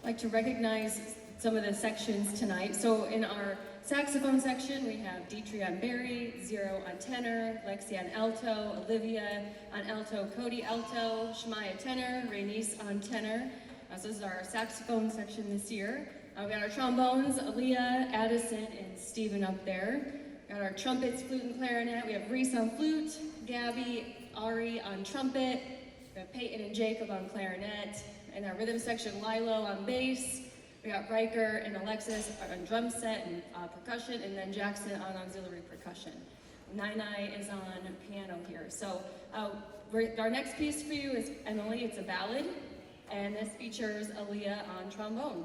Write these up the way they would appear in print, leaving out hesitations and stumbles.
I'd like to recognize some of the sections tonight. So in our saxophone section, we have Dietrich on Barry, Zero on tenor, Lexi on alto, Olivia on alto, Cody alto, Shemaya tenor, Renice on tenor. So this is our saxophone section this year. We got our trombones, Aaliyah, Addison, and Steven up there. We got our trumpets, flute, and clarinet. We have Reese on flute, Gabby, Ari on trumpet. We have Peyton and Jacob on clarinet. In our rhythm section, Lilo on bass. We got Riker and Alexis on drum set and percussion, and then Jackson on auxiliary percussion. Nai is on piano here. So our next piece for you is Emily. It's a ballad, and this features Aaliyah on trombone.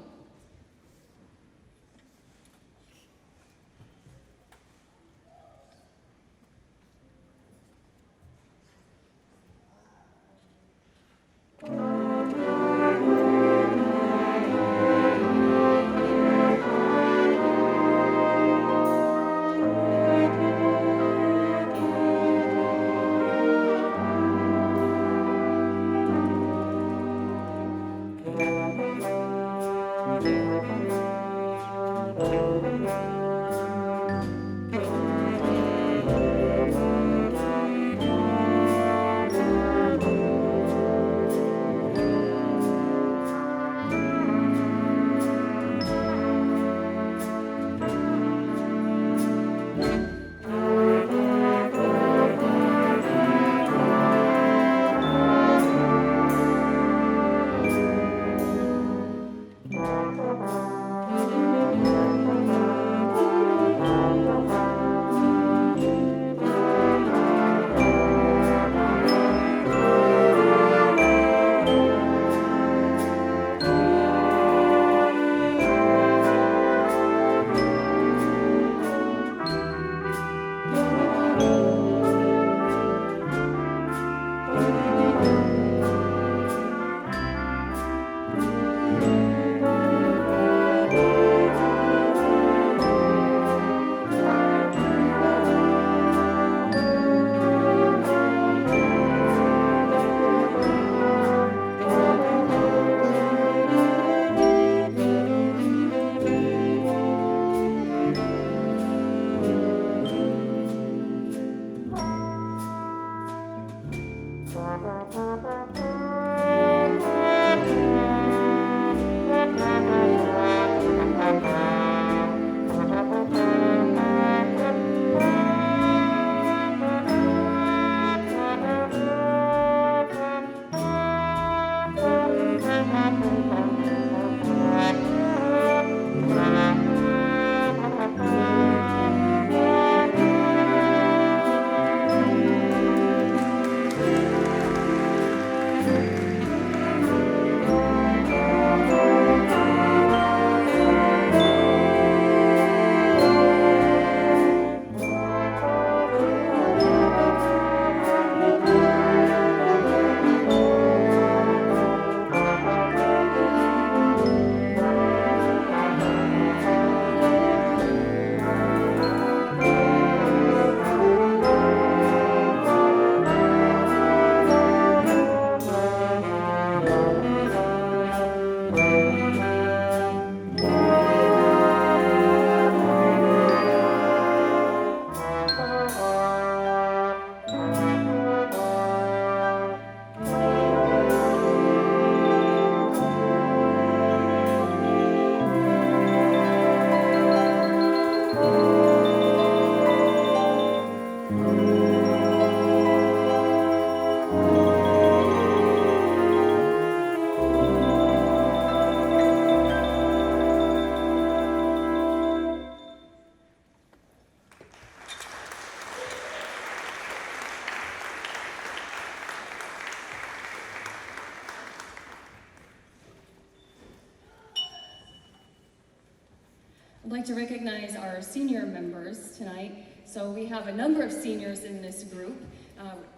like to recognize our senior members tonight. So we have a number of seniors in this group.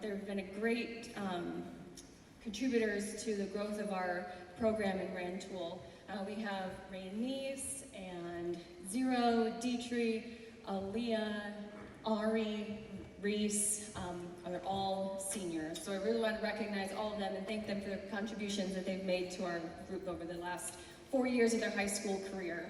They've been a great contributors to the growth of our program in Rantoul. We have Rain Neese and Zero, Dietrich, Aaliyah, Ari, Reese, are all seniors. So I really want to recognize all of them and thank them for the contributions that they've made to our group over the last 4 years of their high school career.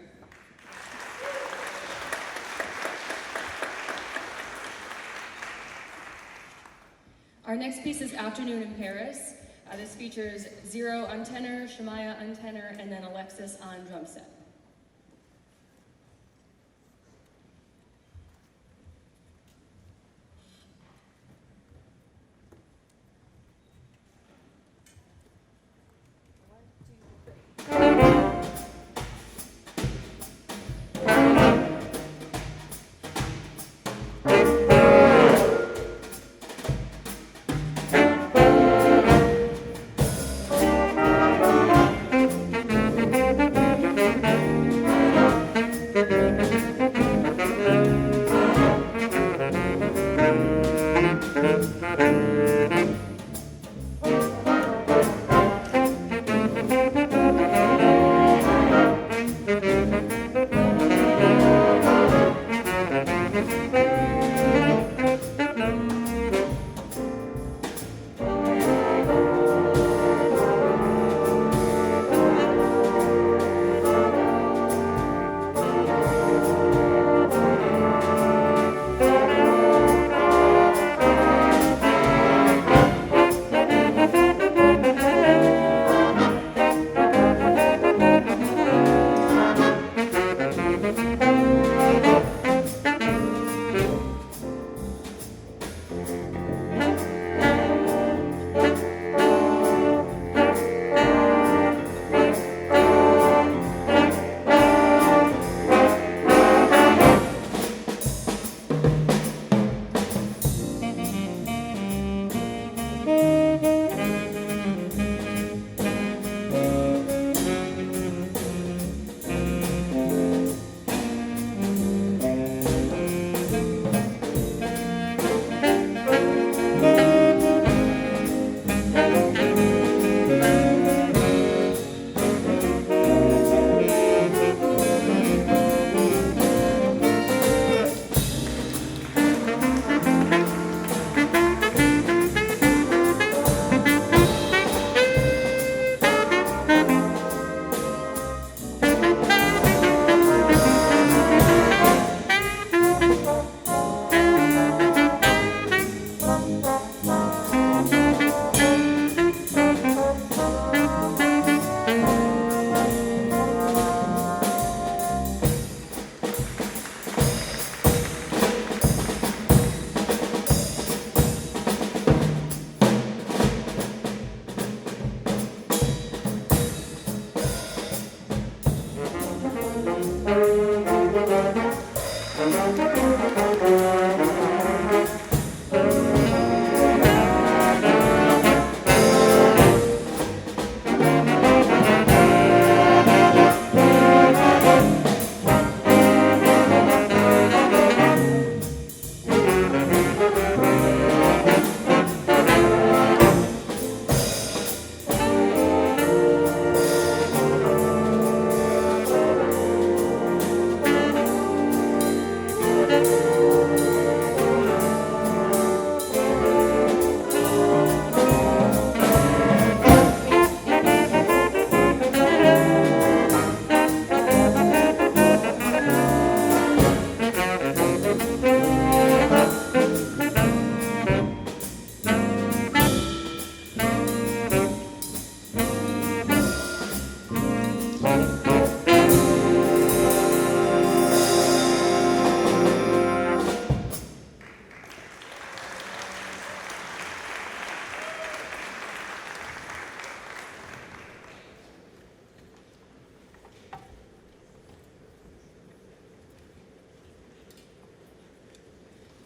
Our next piece is Afternoon in Paris. This features Zero on tenor, Shemaya on tenor, and then Alexis on drum set.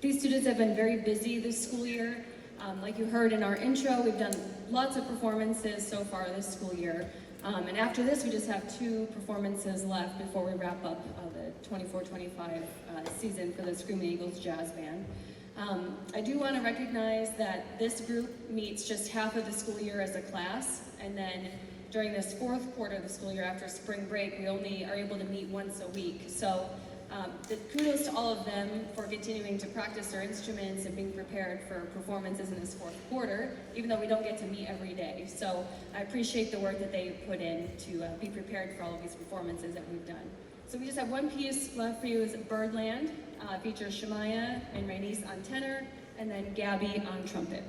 These students have been very busy this school year. Like you heard in our intro, we've done lots of performances so far this school year. And after this, we just have 2 performances left before we wrap up the 24-25 season for the Screamin' Eagles Jazz Band. I do want to recognize that this group meets just half of the school year as a class, and then during this 4th quarter of the school year after spring break, we only are able to meet once a week. So kudos to all of them for continuing to practice their instruments and being prepared for performances in this 4th quarter, even though we don't get to meet every day. So I appreciate the work that they put in to be prepared for all of these performances that we've done. So we just have one piece left for you is Birdland. Features Shemaya and Rainice on tenor, and then Gabby on trumpet.